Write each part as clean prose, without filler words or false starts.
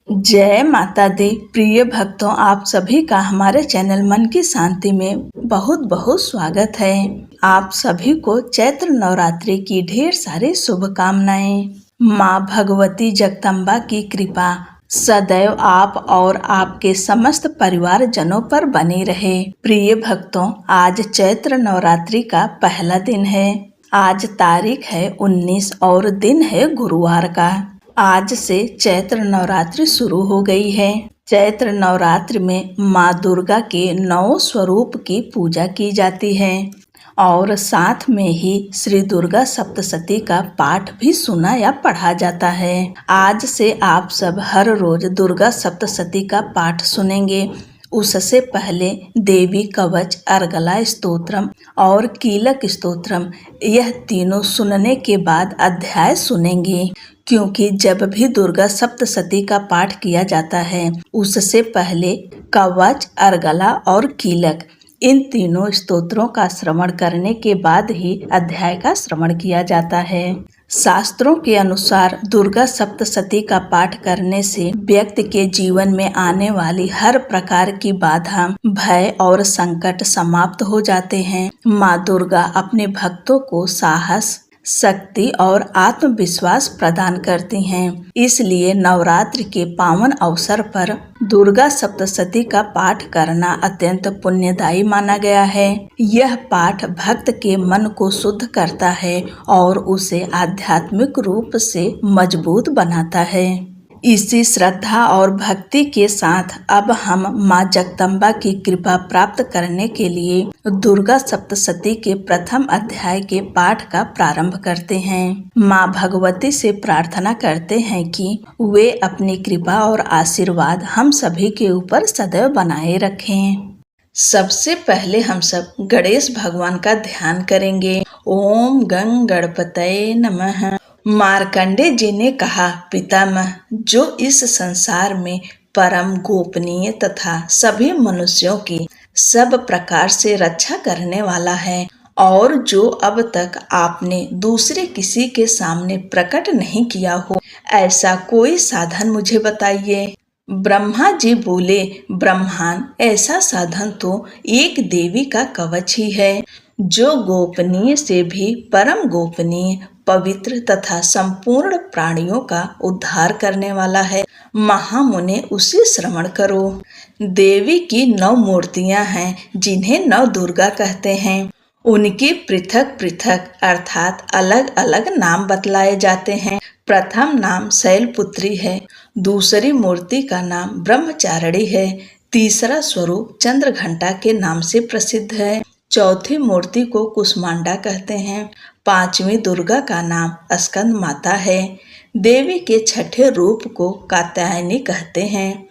जय माता दी। प्रिय भक्तों, आप सभी का हमारे चैनल मन की शांति में बहुत बहुत स्वागत है। आप सभी को चैत्र नवरात्रि की ढेर सारी शुभकामनाएं। माँ भगवती जगदम्बा की कृपा सदैव आप और आपके समस्त परिवार जनों पर बनी रहे। प्रिय भक्तों, आज चैत्र नवरात्रि का पहला दिन है। आज तारीख है 19 और दिन है गुरुवार का। आज से चैत्र नवरात्रि शुरू हो गई है। चैत्र नवरात्रि में माँ दुर्गा के 9 स्वरूप की पूजा की जाती है और साथ में ही श्री दुर्गा सप्तशती का पाठ भी सुना या पढ़ा जाता है। आज से आप सब हर रोज दुर्गा सप्तशती का पाठ सुनेंगे। उससे पहले देवी कवच, अर्गला स्तोत्रम और कीलक स्तोत्रम, यह तीनों सुनने के बाद अध्याय सुनेंगे। क्योंकि जब भी दुर्गा सप्तशती का पाठ किया जाता है, उससे पहले कवच, अर्गला और कीलक, इन तीनों स्तोत्रों का श्रवण करने के बाद ही अध्याय का श्रवण किया जाता है। शास्त्रों के अनुसार दुर्गा सप्तशती का पाठ करने से व्यक्ति के जीवन में आने वाली हर प्रकार की बाधा, भय और संकट समाप्त हो जाते हैं। माँ दुर्गा अपने भक्तों को साहस, शक्ति और आत्मविश्वास प्रदान करती हैं। इसलिए नवरात्रि के पावन अवसर पर दुर्गा सप्तशती का पाठ करना अत्यंत पुण्यदायी माना गया है। यह पाठ भक्त के मन को शुद्ध करता है और उसे आध्यात्मिक रूप से मजबूत बनाता है। इसी श्रद्धा और भक्ति के साथ अब हम माँ जगदम्बा की कृपा प्राप्त करने के लिए दुर्गा सप्तशती के प्रथम अध्याय के पाठ का प्रारंभ करते हैं। माँ भगवती से प्रार्थना करते हैं कि वे अपनी कृपा और आशीर्वाद हम सभी के ऊपर सदैव बनाए रखें। सबसे पहले हम सब गणेश भगवान का ध्यान करेंगे। ओम गं गणपतये नमः। मार्कंडे जी ने कहा, पितामह, जो इस संसार में परम गोपनीय तथा सभी मनुष्यों की सब प्रकार से रक्षा करने वाला है और जो अब तक आपने दूसरे किसी के सामने प्रकट नहीं किया हो, ऐसा कोई साधन मुझे बताइए। ब्रह्मा जी बोले, ब्रह्मान, ऐसा साधन तो एक देवी का कवच ही है, जो गोपनीय से भी परम गोपनीय, पवित्र तथा संपूर्ण प्राणियों का उद्धार करने वाला है। महामुने, उसे श्रवण करो। देवी की 9 मूर्तियां हैं, जिन्हें 9 दुर्गा कहते हैं। उनके पृथक पृथक अर्थात अलग अलग नाम बतलाए जाते हैं। प्रथम नाम शैलपुत्री है, दूसरी मूर्ति का नाम ब्रह्मचारिणी है, तीसरा स्वरूप चंद्रघंटा के नाम से प्रसिद्ध है, चौथी मूर्ति को कुष्मांडा कहते हैं, पांचवी दुर्गा का नाम स्कंद माता है, देवी के छठे रूप को कात्यायनी कहते हैं,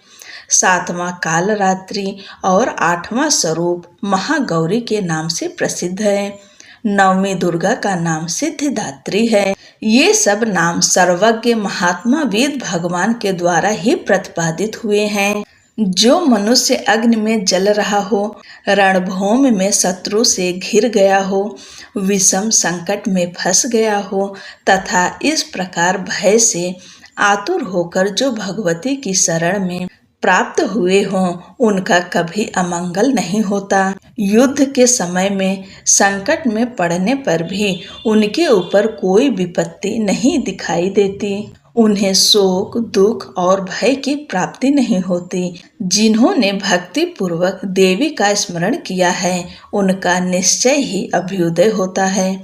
सातवां कालरात्रि और आठवां स्वरूप महागौरी के नाम से प्रसिद्ध है, नवमी दुर्गा का नाम सिद्धिदात्री है। ये सब नाम सर्वज्ञ महात्मा वेद भगवान के द्वारा ही प्रतिपादित हुए हैं। जो मनुष्य अग्नि में जल रहा हो, रणभूमि में शत्रु से घिर गया हो, विषम संकट में फंस गया हो तथा इस प्रकार भय से आतुर होकर जो भगवती की शरण में प्राप्त हुए हों, उनका कभी अमंगल नहीं होता। युद्ध के समय में संकट में पड़ने पर भी उनके ऊपर कोई विपत्ति नहीं दिखाई देती। उन्हें शोक, दुख और भय की प्राप्ति नहीं होती। जिन्होंने भक्ति पूर्वक देवी का स्मरण किया है, उनका निश्चय ही अभ्युदय होता है।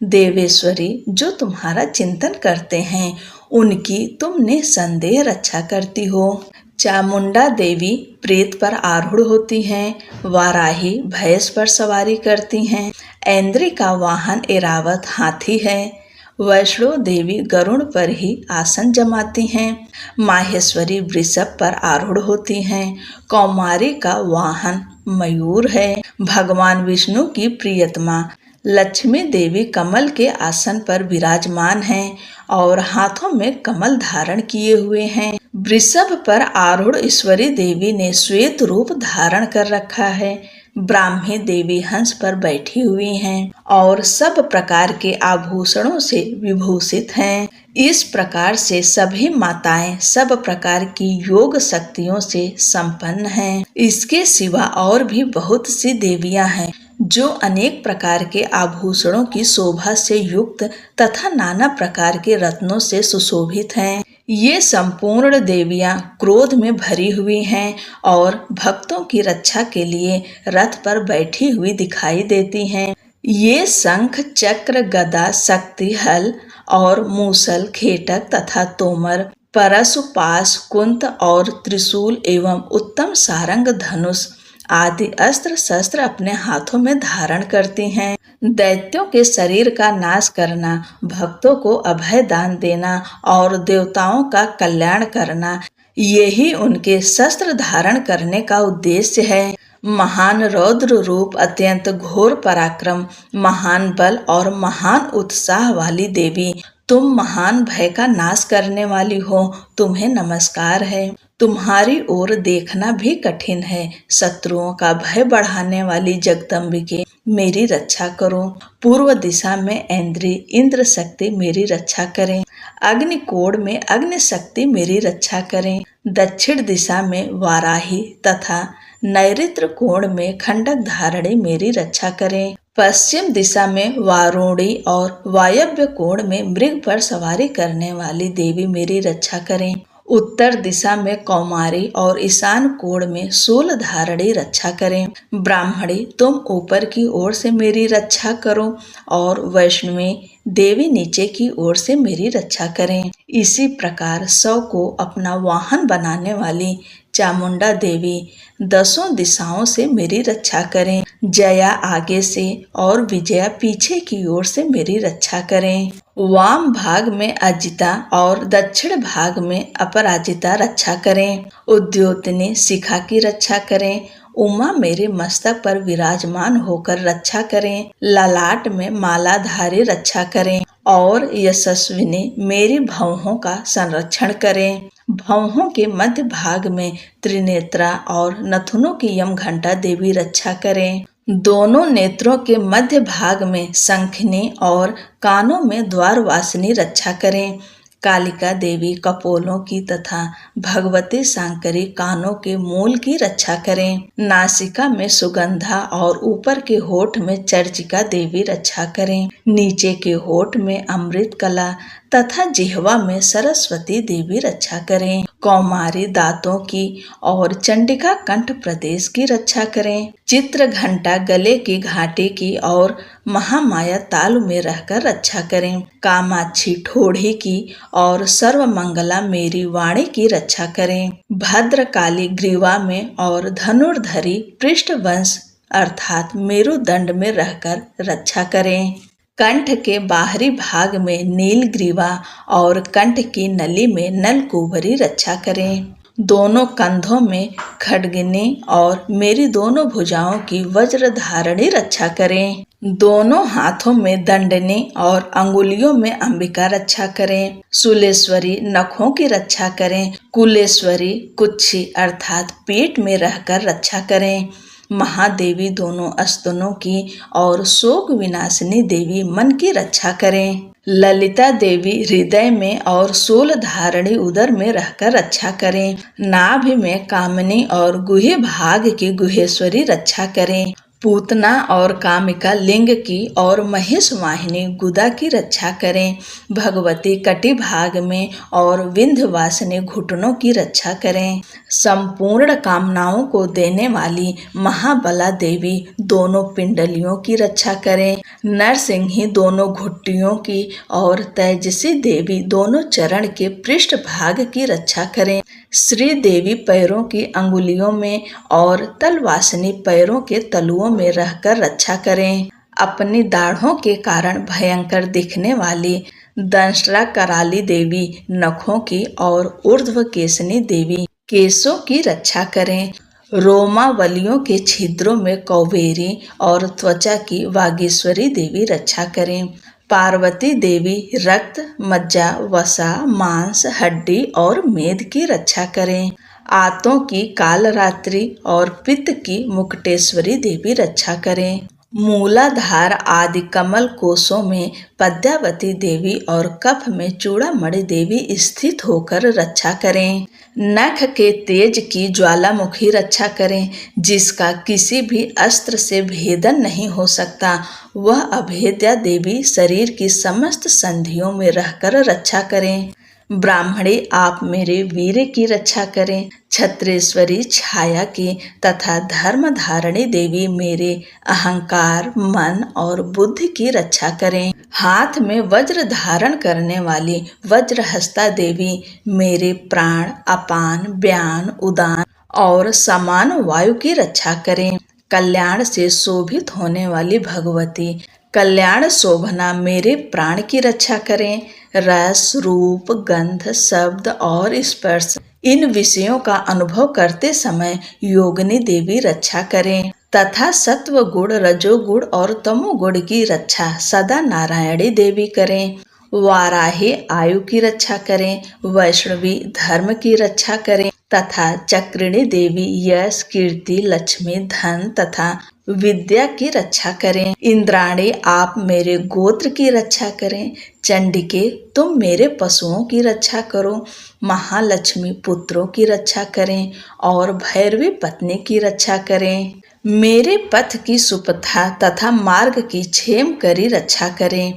देवेश्वरी, जो तुम्हारा चिंतन करते हैं, उनकी तुम निसंदेह रक्षा करती हो। चामुंडा देवी प्रेत पर आरूढ़ होती हैं, वाराही भैंस पर सवारी करती हैं, ऐन्द्री का वाहन ऐरावत हाथी है, वैष्णो देवी गरुड़ पर ही आसन जमाती हैं, माहेश्वरी वृषभ पर आरूढ़ होती हैं, कौमारी का वाहन मयूर है, भगवान विष्णु की प्रियतमा लक्ष्मी देवी कमल के आसन पर विराजमान हैं और हाथों में कमल धारण किए हुए हैं। वृषभ पर आरूढ़ ईश्वरी देवी ने श्वेत रूप धारण कर रखा है। ब्राह्मी देवी हंस पर बैठी हुई हैं और सब प्रकार के आभूषणों से विभूषित हैं। इस प्रकार से सभी माताएं सब प्रकार की योग शक्तियों से संपन्न हैं। इसके सिवा और भी बहुत सी देवियां हैं जो अनेक प्रकार के आभूषणों की शोभा से युक्त तथा नाना प्रकार के रत्नों से सुशोभित हैं। ये संपूर्ण देवियां क्रोध में भरी हुई हैं और भक्तों की रक्षा के लिए रथ पर बैठी हुई दिखाई देती हैं। ये शंख, चक्र, गदा, शक्ति, हल और मूसल, खेटक तथा तोमर, परशु, पाश, कुंत और त्रिशूल एवं उत्तम सारंग, धनुष आदि अस्त्र शस्त्र अपने हाथों में धारण करती हैं। दैत्यों के शरीर का नाश करना, भक्तों को अभय दान देना और देवताओं का कल्याण करना, यही उनके शस्त्र धारण करने का उद्देश्य है। महान रौद्र रूप, अत्यंत घोर पराक्रम, महान बल और महान उत्साह वाली देवी, तुम महान भय का नाश करने वाली हो, तुम्हें नमस्कार है। तुम्हारी ओर देखना भी कठिन है। शत्रुओं का भय बढ़ाने वाली जगदम्बिके, मेरी रक्षा करो। पूर्व दिशा में ऐन्द्री, इंद्र शक्ति मेरी रक्षा करें। अग्निकोण में अग्नि शक्ति मेरी रक्षा करें। दक्षिण दिशा में वाराही तथा नैऋत्य कोण में खंडक धारणी मेरी रक्षा करें। पश्चिम दिशा में वारुणी और वायव्य कोण में मृग पर सवारी करने वाली देवी मेरी रक्षा करें। उत्तर दिशा में कौमारी और ईशान कोण में शूल धारणी रक्षा करें। ब्राह्मणी, तुम ऊपर की ओर से मेरी रक्षा करो और वैष्णवी देवी नीचे की ओर से मेरी रक्षा करें। इसी प्रकार 100 को अपना वाहन बनाने वाली चामुंडा देवी 10 दिशाओं से मेरी रक्षा करें। जया आगे से और विजया पीछे की ओर से मेरी रक्षा करें। वाम भाग में अजिता और दक्षिण भाग में अपराजिता रक्षा करें। उद्योतनी शिखा की रक्षा करें। उमा मेरे मस्तक पर विराजमान होकर रक्षा करें। ललाट में मालाधारी रक्षा करें और यशस्विनी मेरी भौहों का संरक्षण करें। भौहों के मध्य भाग में त्रिनेत्रा और नथुनों की यमघंटा देवी रक्षा करें। दोनों नेत्रों के मध्य भाग में शंखिनी और कानों में द्वारवासिनी रक्षा करें। कालिका देवी कपोलों की तथा भगवती शांकरी कानों के मूल की रक्षा करें। नासिका में सुगंधा और ऊपर के होठ में चर्चिका देवी रक्षा करें। नीचे के होठ में अमृत कला तथा जिह्वा में सरस्वती देवी रक्षा करें। कौमारी दांतों की और चंडिका कंठ प्रदेश की रक्षा करें। चित्र घंटा गले की घाटी की और महामाया तालु में रहकर रक्षा करें। कामाक्षी ठोड़ी की और सर्वमंगला मेरी वाणी की रक्षा करें। भद्रकाली ग्रीवा में और धनुर्धरी पृष्ठवंश अर्थात मेरुदंड में रहकर रक्षा करें। कंठ के बाहरी भाग में नील ग्रीवा और कंठ की नली में नलकूबरी रक्षा करें। दोनों कंधों में खड्गिनी और मेरी दोनों भुजाओं की वज्र धारणी रक्षा करें। दोनों हाथों में दंडनी और अंगुलियों में अंबिका रक्षा करें। शूलेश्वरी नखों की रक्षा करें। कुलेश्वरी कुच्छी अर्थात पेट में रहकर रक्षा करें। महादेवी दोनों स्तनों की और शोक विनाशिनी देवी मन की रक्षा करें। ललिता देवी हृदय में और शूल धारणी उदर में रहकर रक्षा करें। नाभि में कामिनी और गुहे भाग की गुहेश्वरी रक्षा करें। पूतना और कामिका लिंग की और महेश वाहिनी गुदा की रक्षा करें। भगवती कटि भाग में और विंध्यवासिनी घुटनों की रक्षा करें। संपूर्ण कामनाओं को देने वाली महाबला देवी दोनों पिंडलियों की रक्षा करें। नरसिंही दोनों घुट्टियों की और तेजसी देवी दोनों चरण के पृष्ठ भाग की रक्षा करें। श्री देवी पैरों की अंगुलियों में और तलवासिनी पैरों के तलुओं में रहकर रक्षा करें। अपनी दाढ़ों के कारण भयंकर दिखने वाली दंष्ट्रा कराली देवी नखों की और ऊर्ध्व केशनी देवी केशों की रक्षा करें। रोमावलियों के छिद्रों में कौबेरी और त्वचा की वागीश्वरी देवी रक्षा करें। पार्वती देवी रक्त, मज्जा, वसा, मांस, हड्डी और मेद की रक्षा करें। आतों की कालरात्रि और पित्त की मुकुटेश्वरी देवी रक्षा करें। मूलाधार आदि कमल कोशों में पद्मावती देवी और कफ में चूड़ामणि देवी स्थित होकर रक्षा करें। नख के तेज की ज्वालामुखी रक्षा करें, जिसका किसी भी अस्त्र से भेदन नहीं हो सकता। वह अभेद्या देवी शरीर की समस्त संधियों में रहकर रक्षा करें। ब्राह्मणी आप मेरे वीर की रक्षा करें। छत्रेश्वरी छाया की तथा धर्म धारणी देवी मेरे अहंकार, मन और बुद्धि की रक्षा करें। हाथ में वज्र धारण करने वाली वज्रहस्ता देवी मेरे प्राण, अपान, व्यान, उदान और समान वायु की रक्षा करें। कल्याण से शोभित होने वाली भगवती कल्याण शोभना मेरे प्राण की रक्षा करें। रस, रूप, गंध, शब्द और स्पर्श इन विषयों का अनुभव करते समय योगिनी देवी रक्षा करें तथा सत्व गुण, रजोगुण और तमोगुण की रक्षा सदा नारायणी देवी करें। वाराही आयु की रक्षा करें। वैष्णवी धर्म की रक्षा करें तथा चक्रिणी देवी यश, कीर्ति, लक्ष्मी, धन तथा विद्या की रक्षा करें। इंद्राणी आप मेरे गोत्र की रक्षा करें। चंडिके तुम मेरे पशुओं की रक्षा करो। महालक्ष्मी पुत्रों की रक्षा करें और भैरवी पत्नी की रक्षा करें। मेरे पथ की सुपथा तथा मार्ग की क्षेम करी रक्षा करें।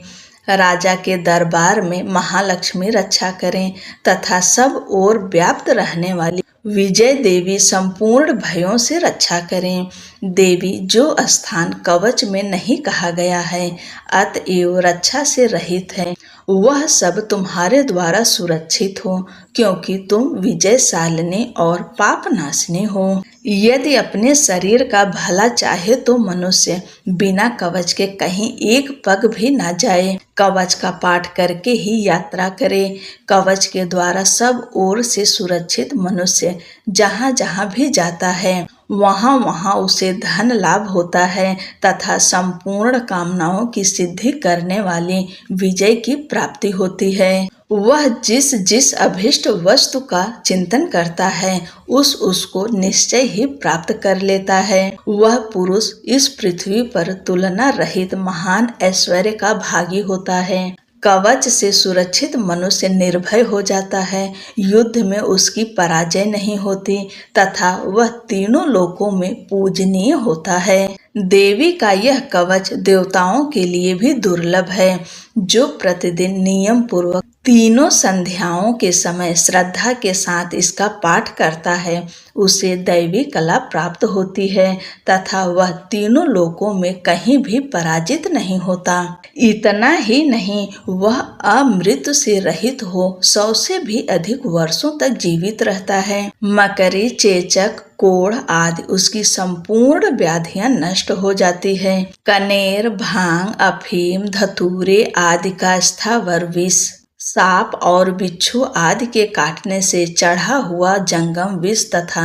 राजा के दरबार में महालक्ष्मी रक्षा करें तथा सब ओर व्याप्त रहने वाली विजय देवी संपूर्ण भयों से रक्षा करें। देवी जो स्थान कवच में नहीं कहा गया है अतएव रक्षा से रहित है, वह सब तुम्हारे द्वारा सुरक्षित हो, क्योंकि तुम विजयशालिनी और पापनाशिनी हो। यदि अपने शरीर का भला चाहे तो मनुष्य बिना कवच के कहीं एक पग भी न जाए। कवच का पाठ करके ही यात्रा करे। कवच के द्वारा सब ओर से सुरक्षित मनुष्य जहाँ जहाँ भी जाता है वहाँ वहाँ उसे धन लाभ होता है तथा संपूर्ण कामनाओं की सिद्धि करने वाली विजय की प्राप्ति होती है। वह जिस जिस अभिष्ट वस्तु का चिंतन करता है उसको निश्चय ही प्राप्त कर लेता है। वह पुरुष इस पृथ्वी पर तुलना रहित महान ऐश्वर्य का भागी होता है। कवच से सुरक्षित मनुष्य निर्भय हो जाता है। युद्ध में उसकी पराजय नहीं होती तथा वह तीनों लोकों में पूजनीय होता है। देवी का यह कवच देवताओं के लिए भी दुर्लभ है। जो प्रतिदिन नियम पूर्वक तीनों संध्याओं के समय श्रद्धा के साथ इसका पाठ करता है उसे दैवी कला प्राप्त होती है तथा वह तीनों लोकों में कहीं भी पराजित नहीं होता। इतना ही नहीं, वह अमृत से रहित हो 100 से भी अधिक वर्षों तक जीवित रहता है। मकरी, चेचक, कोढ़ आदि उसकी संपूर्ण व्याधियां नष्ट हो जाती है। कनेर, भांग, अफीम, धतूरे आदि का स्थावर विष, सांप और बिच्छू आदि के काटने से चढ़ा हुआ जंगम विष तथा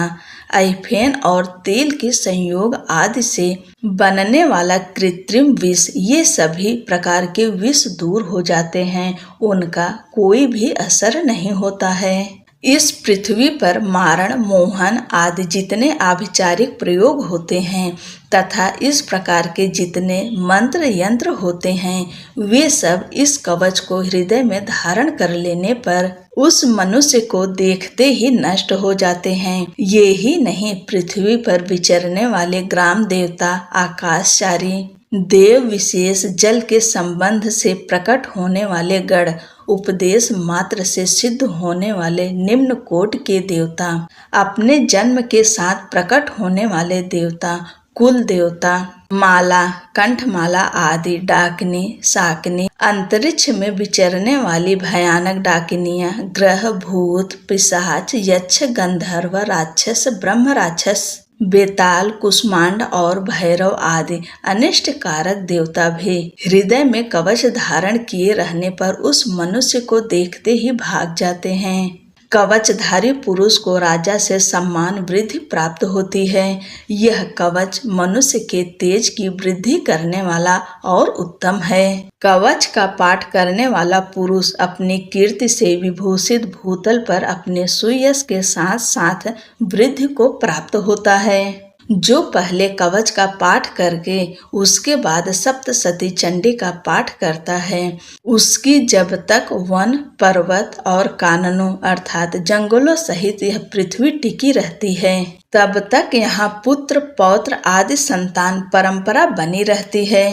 ऐफेन और तेल के संयोग आदि से बनने वाला कृत्रिम विष, ये सभी प्रकार के विष दूर हो जाते हैं, उनका कोई भी असर नहीं होता है। इस पृथ्वी पर मारण, मोहन आदि जितने आभिचारिक प्रयोग होते हैं तथा इस प्रकार के जितने मंत्र यंत्र होते हैं वे सब इस कवच को हृदय में धारण कर लेने पर उस मनुष्य को देखते ही नष्ट हो जाते हैं। ये ही नहीं, पृथ्वी पर विचरने वाले ग्राम देवता, आकाशचारी देव, विशेष जल के संबंध से प्रकट होने वाले गण, उपदेश मात्र से सिद्ध होने वाले निम्न कोटि के देवता, अपने जन्म के साथ प्रकट होने वाले देवता, कुल देवता, माला, कंठमाला आदि डाकिनी, शाकिनी, अंतरिक्ष में विचरने वाली भयानक डाकिनियां, ग्रह, भूत, पिशाच, यक्ष, गंधर्व, राक्षस, ब्रह्म राक्षस, बेताल, कुष्मांड और भैरव आदि अनिष्ट कारक देवता भी हृदय में कवच धारण किए रहने पर उस मनुष्य को देखते ही भाग जाते हैं। कवचधारी पुरुष को राजा से सम्मान वृद्धि प्राप्त होती है। यह कवच मनुष्य के तेज की वृद्धि करने वाला और उत्तम है। कवच का पाठ करने वाला पुरुष अपनी कीर्ति से विभूषित भूतल पर अपने सुयश के साथ साथ वृद्धि को प्राप्त होता है। जो पहले कवच का पाठ करके उसके बाद सप्तशती चंडी का पाठ करता है, उसकी जब तक वन, पर्वत और काननों अर्थात जंगलों सहित यह पृथ्वी टिकी रहती है, तब तक यहाँ पुत्र, पौत्र आदि संतान परंपरा बनी रहती है।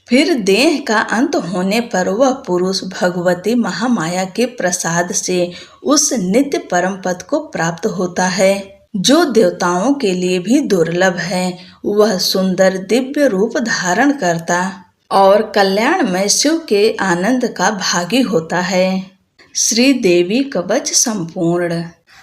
फिर देह का अंत होने पर वह पुरुष भगवती महामाया के प्रसाद से उस नित्य परम पद को प्राप्त होता है, जो देवताओं के लिए भी दुर्लभ है। वह सुंदर दिव्य रूप धारण करता और कल्याणमय शिव के आनंद का भागी होता है। श्री देवी कवच संपूर्ण।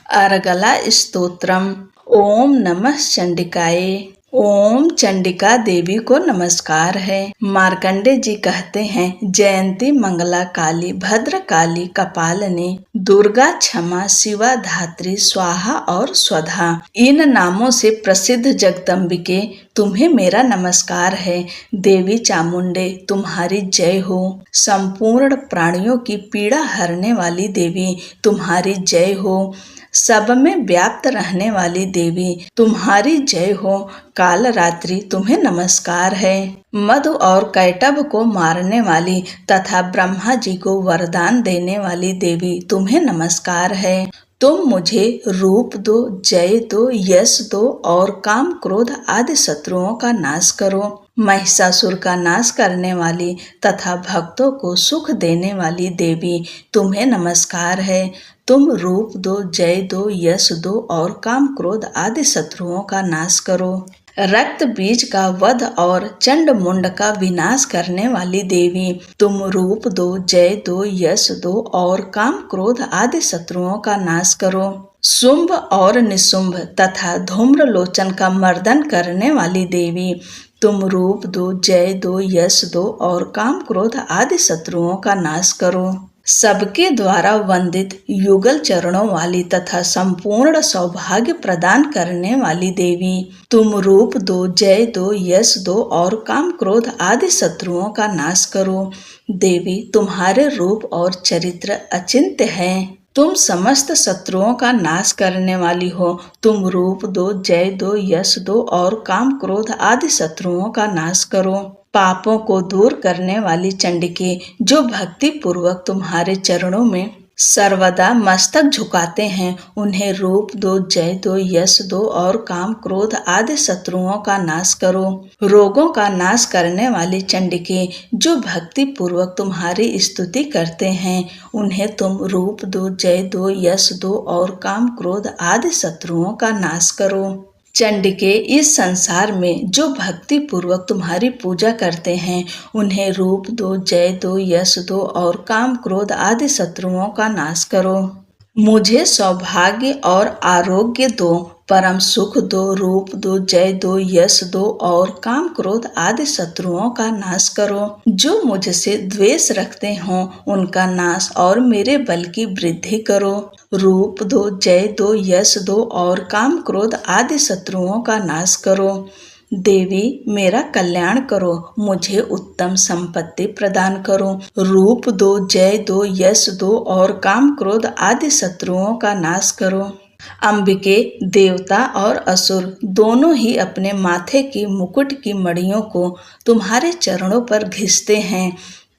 अर्गला स्तोत्रम। ओम नमः चंडिकाए। ओम चंडिका देवी को नमस्कार है। मार्कंडे जी कहते हैं, जयंती, मंगला काली, भद्र काली, कपालनी, दुर्गा, क्षमा, शिवा, धात्री, स्वाहा और स्वधा, इन नामों से प्रसिद्ध जगदम्बिके तुम्हें मेरा नमस्कार है। देवी चामुंडे तुम्हारी जय हो। संपूर्ण प्राणियों की पीड़ा हरने वाली देवी तुम्हारी जय हो। सब में व्याप्त रहने वाली देवी तुम्हारी जय हो। काल रात्रि तुम्हें नमस्कार है। मधु और कैटभ को मारने वाली तथा ब्रह्मा जी को वरदान देने वाली देवी तुम्हें नमस्कार है। तुम मुझे रूप दो, जय दो, यश दो और काम क्रोध आदि शत्रुओं का नाश करो। महिषासुर का नाश करने वाली तथा भक्तों को सुख देने वाली देवी तुम्हें नमस्कार है। तुम रूप दो, जय दो, यश दो और काम क्रोध आदि शत्रुओं का नाश करो। रक्त बीज का वध और चंड मुंड का विनाश करने वाली देवी तुम रूप दो, जय दो, यश दो और काम क्रोध आदि शत्रुओं का नाश करो। शुंभ और निशुंभ तथा धूम्रलोचन का मर्दन करने वाली देवी तुम रूप दो, जय दो, यश दो और काम क्रोध आदि शत्रुओं का नाश करो। सबके द्वारा वंदित युगल चरणों वाली तथा संपूर्ण सौभाग्य प्रदान करने वाली देवी तुम रूप दो, जय दो, यश दो और काम क्रोध आदि शत्रुओं का नाश करो। देवी तुम्हारे रूप और चरित्र अचिंत्य हैं। तुम समस्त शत्रुओं का नाश करने वाली हो। तुम रूप दो, जय दो, यश दो और काम क्रोध आदि शत्रुओं का नाश करो। पापों को दूर करने वाली चंडिके, जो भक्ति पूर्वक तुम्हारे चरणों में सर्वदा मस्तक झुकाते हैं, उन्हें रूप दो, जय दो, यश दो और काम क्रोध आदि शत्रुओं का नाश करो। रोगों का नाश करने वाली चंडिके, जो भक्ति पूर्वक तुम्हारी स्तुति करते हैं, उन्हें तुम रूप दो, जय दो, यश दो और काम क्रोध आदि शत्रुओं का नाश करो। चंडिके, इस संसार में जो भक्ति पूर्वक तुम्हारी पूजा करते हैं, उन्हें रूप दो, जय दो, यश दो और काम क्रोध आदि शत्रुओं का नाश करो। मुझे सौभाग्य और आरोग्य दो, परम सुख दो, रूप दो, जय दो, यश दो और काम क्रोध आदि शत्रुओं का नाश करो। जो मुझसे द्वेष रखते हों, उनका नाश और मेरे बल की वृद्धि करो। रूप दो, जय दो, यश दो और काम क्रोध आदि शत्रुओं का नाश करो। देवी मेरा कल्याण करो, मुझे उत्तम संपत्ति प्रदान करो। रूप दो, जय दो, यश दो और काम क्रोध आदि शत्रुओं का नाश करो। अंबिके, देवता और असुर दोनों ही अपने माथे की मुकुट की मड़ियों को तुम्हारे चरणों पर घिसते हैं।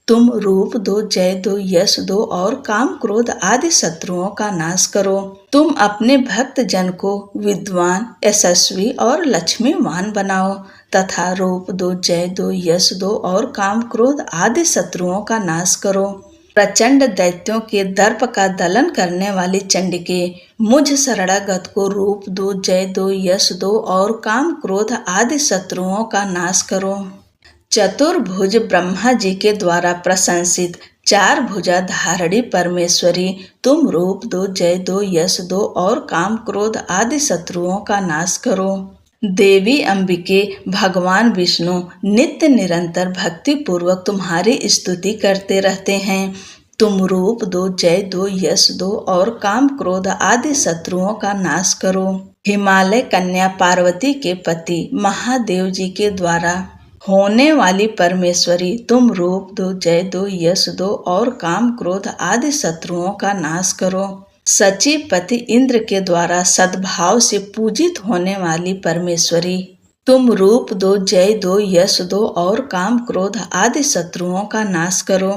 तुम रूप दो, जय दो, यश दो और काम क्रोध आदि शत्रुओं का नाश करो। तुम अपने भक्त जन को विद्वान, यशस्वी और लक्ष्मीवान बनाओ तथा रूप दो, जय दो, यश दो और काम क्रोध आदि शत्रुओं का नाश करो। प्रचंड दैत्यों के दर्प का दलन करने वाली चंडिके, मुझ शरणागत को रूप दो, जय दो, यश दो और काम क्रोध आदि शत्रुओं का नाश करो। चतुर्भुज ब्रह्मा जी के द्वारा प्रशंसित चार भुजा धारणी परमेश्वरी, तुम रूप दो, जय दो, यश दो और काम क्रोध आदि शत्रुओं का नाश करो। देवी अंबिके, भगवान विष्णु नित्य निरंतर भक्ति पूर्वक तुम्हारी स्तुति करते रहते हैं। तुम रूप दो, जय दो, यश दो और काम क्रोध आदि शत्रुओं का नाश करो। हिमालय कन्या पार्वती के पति महादेव जी के द्वारा होने वाली परमेश्वरी, तुम रूप दो, जय दो, यश दो और काम क्रोध आदि शत्रुओं का नाश करो। सचिपति इंद्र के द्वारा सद्भाव से पूजित होने वाली परमेश्वरी, तुम रूप दो, जय दो, यश दो और काम क्रोध आदि शत्रुओं का नाश करो।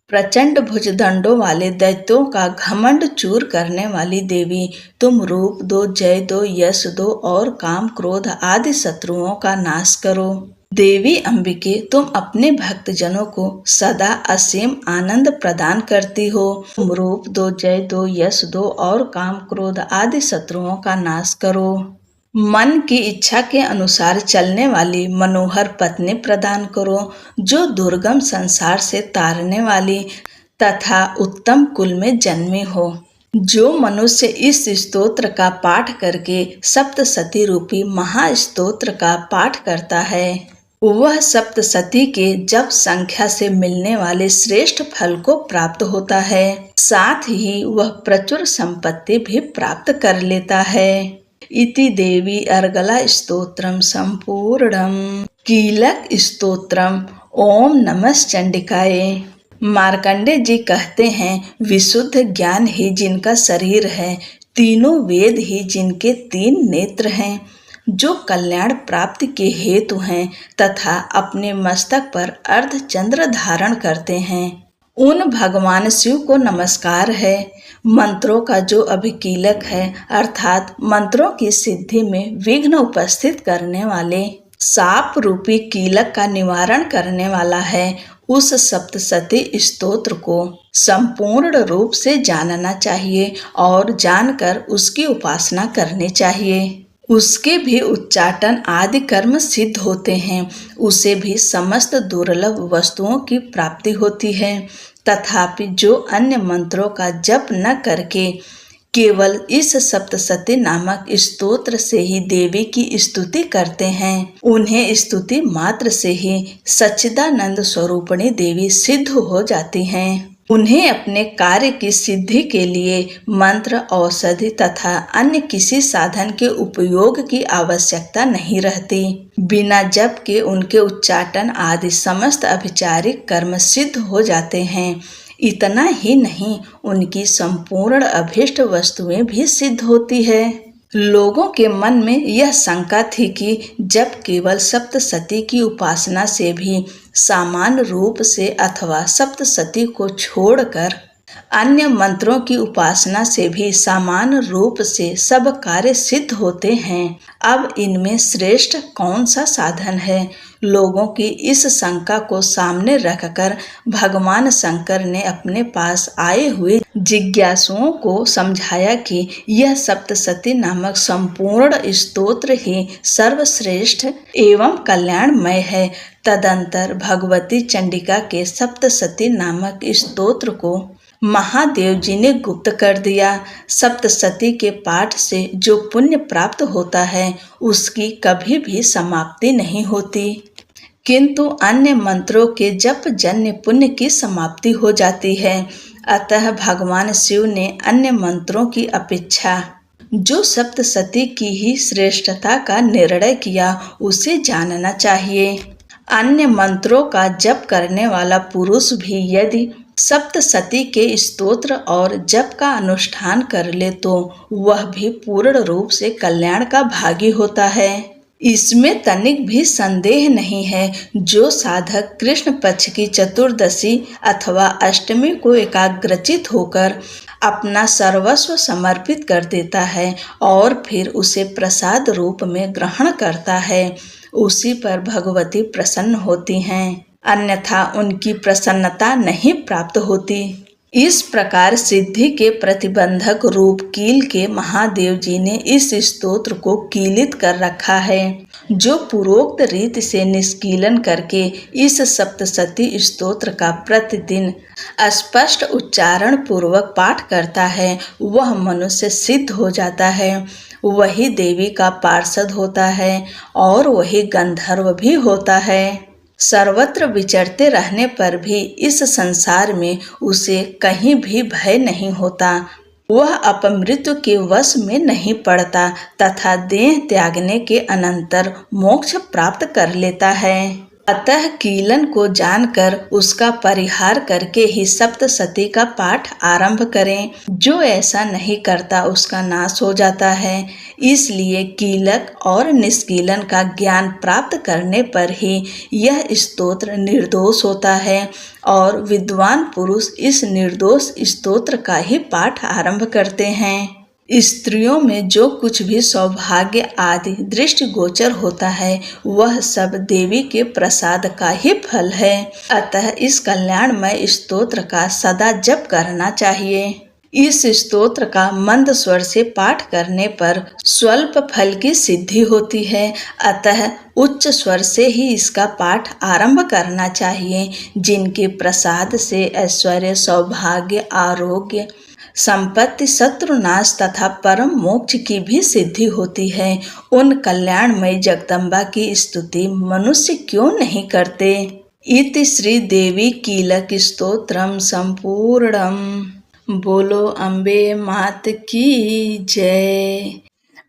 प्रचंड भुजदंडों वाले दैत्यों का घमंड चूर करने वाली देवी, तुम रूप दो, जय दो, यश दो और काम क्रोध आदि शत्रुओं का नाश करो। देवी अंबिके, तुम अपने भक्तजनों को सदा असीम आनंद प्रदान करती हो। तुम रूप दो, जय दो, यश दो और काम क्रोध आदि शत्रुओं का नाश करो। मन की इच्छा के अनुसार चलने वाली मनोहर पत्नी प्रदान करो, जो दुर्गम संसार से तारने वाली तथा उत्तम कुल में जन्मी हो। जो मनुष्य इस स्तोत्र का पाठ करके सप्तसती रूपी महास्तोत्र का पाठ करता है, वह सप्तसती के जप संख्या से मिलने वाले श्रेष्ठ फल को प्राप्त होता है। साथ ही वह प्रचुर संपत्ति भी प्राप्त कर लेता है। इति देवी अर्गला स्तोत्रम संपूर्णम। कीलक स्तोत्रम। ओम नमः चंडिकाय। मार्कंडे जी कहते हैं, विशुद्ध ज्ञान ही जिनका शरीर है, तीनों वेद ही जिनके 3 नेत्र हैं, जो कल्याण प्राप्ति के हेतु हैं तथा अपने मस्तक पर अर्धचंद्र धारण करते हैं, उन भगवान शिव को नमस्कार है। मंत्रों का जो अभिकीलक है, अर्थात मंत्रों की सिद्धि में विघ्न उपस्थित करने वाले, साप रूपी कीलक का निवारण करने वाला है, उस सप्तसती स्तोत्र को संपूर्ण रूप से जानना चाहिए और जानकर उसकी उपासना करनी चाहिए। उसके भी उच्चाटन आदि कर्म सिद्ध होते हैं, उसे भी समस्त दुर्लभ वस्तुओं की प्राप्ति होती है। तथापि जो अन्य मंत्रों का जप न करके केवल इस सप्तसती नामक स्तोत्र से ही देवी की स्तुति करते हैं, उन्हें स्तुति मात्र से ही सच्चिदानंद स्वरूपिणी देवी सिद्ध हो जाती हैं। उन्हें अपने कार्य की सिद्धि के लिए मंत्र, औषधि तथा अन्य किसी साधन के उपयोग की आवश्यकता नहीं रहती। बिना जप के उनके उच्चाटन आदि समस्त अभिचारिक कर्म सिद्ध हो जाते हैं। इतना ही नहीं, उनकी संपूर्ण अभीष्ट वस्तुएं भी सिद्ध होती है। लोगों के मन में यह शंका थी कि जब केवल सप्तसती की उपासना से भी सामान्य रूप से अथवा सप्तसती को छोड़कर अन्य मंत्रों की उपासना से भी सामान्य रूप से सब कार्य सिद्ध होते हैं, अब इनमें श्रेष्ठ कौन सा साधन है? लोगों की इस शंका को सामने रखकर भगवान शंकर ने अपने पास आए हुए जिज्ञासुओं को समझाया कि यह सप्तसती नामक संपूर्ण स्तोत्र ही सर्वश्रेष्ठ एवं कल्याणमय है। तदंतर भगवती चंडिका के सप्तसती नामक स्तोत्र को महादेव जी ने गुप्त कर दिया। सप्तसती के पाठ से जो पुण्य प्राप्त होता है, उसकी कभी भी समाप्ति नहीं होती, किंतु अन्य मंत्रों के जप जन्य पुण्य की समाप्ति हो जाती है। अतः भगवान शिव ने अन्य मंत्रों की अपेक्षा जो सप्तसती की ही श्रेष्ठता का निर्णय किया, उसे जानना चाहिए। अन्य मंत्रों का जप करने वाला पुरुष भी यदि सप्तसती के स्तोत्र और जप का अनुष्ठान कर ले, तो वह भी पूर्ण रूप से कल्याण का भागी होता है। इसमें तनिक भी संदेह नहीं है। जो साधक कृष्ण पक्ष की चतुर्दशी अथवा अष्टमी को एकाग्रचित होकर अपना सर्वस्व समर्पित कर देता है और फिर उसे प्रसाद रूप में ग्रहण करता है, उसी पर भगवती प्रसन्न होती हैं, अन्यथा उनकी प्रसन्नता नहीं प्राप्त होती। इस प्रकार सिद्धि के प्रतिबंधक रूप कील के महादेव जी ने इस स्तोत्र को कीलित कर रखा है। जो पूर्वोक्त रीति से निष्कीलन करके इस सप्तसती स्तोत्र का प्रतिदिन स्पष्ट उच्चारण पूर्वक पाठ करता है, वह मनुष्य सिद्ध हो जाता है, वही देवी का पार्षद होता है और वही गंधर्व भी होता है। सर्वत्र विचरते रहने पर भी इस संसार में उसे कहीं भी भय नहीं होता। वह अपमृत्यु के वश में नहीं पड़ता तथा देह त्यागने के अनंतर मोक्ष प्राप्त कर लेता है। अतः कीलन को जानकर उसका परिहार करके ही सप्तशती का पाठ आरंभ करें। जो ऐसा नहीं करता उसका नाश हो जाता है। इसलिए कीलक और निष्कीलन का ज्ञान प्राप्त करने पर ही यह स्तोत्र निर्दोष होता है और विद्वान पुरुष इस निर्दोष स्तोत्र का ही पाठ आरंभ करते हैं। स्त्रियों में जो कुछ भी सौभाग्य आदि दृष्टिगोचर होता है वह सब देवी के प्रसाद का ही फल है। अतः इस कल्याणमय स्तोत्र का सदा जप करना चाहिए। इस स्तोत्र का मंद स्वर से पाठ करने पर स्वल्प फल की सिद्धि होती है। अतः उच्च स्वर से ही इसका पाठ आरंभ करना चाहिए। जिनके प्रसाद से ऐश्वर्य, सौभाग्य, आरोग्य, संपत्ति, शत्रुनाश तथा परम मोक्ष की भी सिद्धि होती है, उन कल्याणमयी जगदम्बा की स्तुति मनुष्य क्यों नहीं करते। इति श्री देवी कीलक स्तोत्रम संपूर्णम। बोलो अम्बे मात की जय।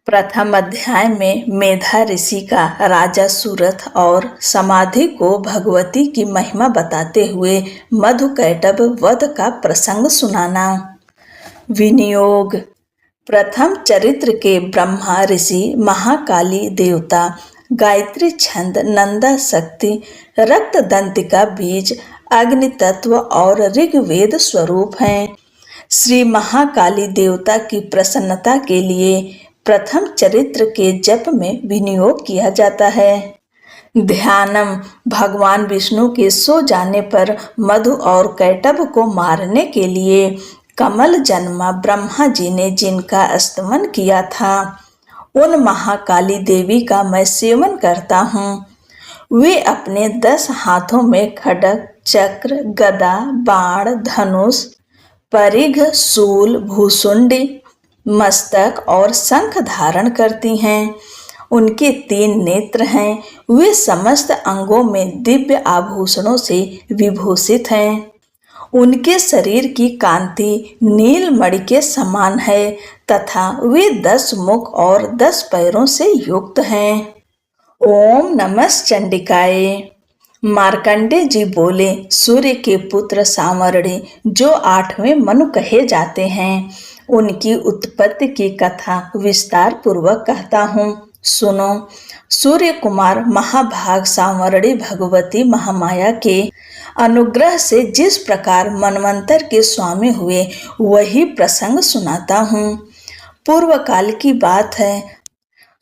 प्रथम अध्याय में मेधा ऋषि का राजा सूरथ और समाधि को भगवती की महिमा बताते हुए मधुकैटभ वध का प्रसंग सुनाना। विनियोग। प्रथम चरित्र के ब्रह्मा ऋषि, महाकाली देवता, गायत्री छंद, नंदा शक्ति, रक्त दंतिका बीज, अग्नि तत्व और ऋग्वेद स्वरूप हैं। श्री महाकाली देवता की प्रसन्नता के लिए प्रथम चरित्र के जप में विनियोग किया जाता है। ध्यानम। भगवान विष्णु के सो जाने पर मधु और कैटभ को मारने के लिए कमल जन्मा ब्रह्मा जी ने जिनका स्तमन किया था उन महाकाली देवी का मैं सेवन करता हूँ। वे अपने 10 हाथों में खड्ग, चक्र, गदा, बाण, धनुष, परिघ, शूल, भूसुंडी, मस्तक और शंख धारण करती हैं। उनके 3 नेत्र हैं। वे समस्त अंगों में दिव्य आभूषणों से विभूषित हैं। उनके शरीर की कांति नीलमणि के समान है तथा वे 10 मुख और 10 पैरों से युक्त हैं। ओम नमः चंडिकाय। मार्कंडे जी बोले, सूर्य के पुत्र सांवरणे जो 8वें मनु कहे जाते हैं, उनकी उत्पत्ति की कथा विस्तार पूर्वक कहता हूँ, सुनो। सूर्य कुमार महाभाग सांवरणी भगवती महामाया के अनुग्रह से जिस प्रकार मनवंतर के स्वामी हुए वही प्रसंग सुनाता हूँ। पूर्व काल की बात है।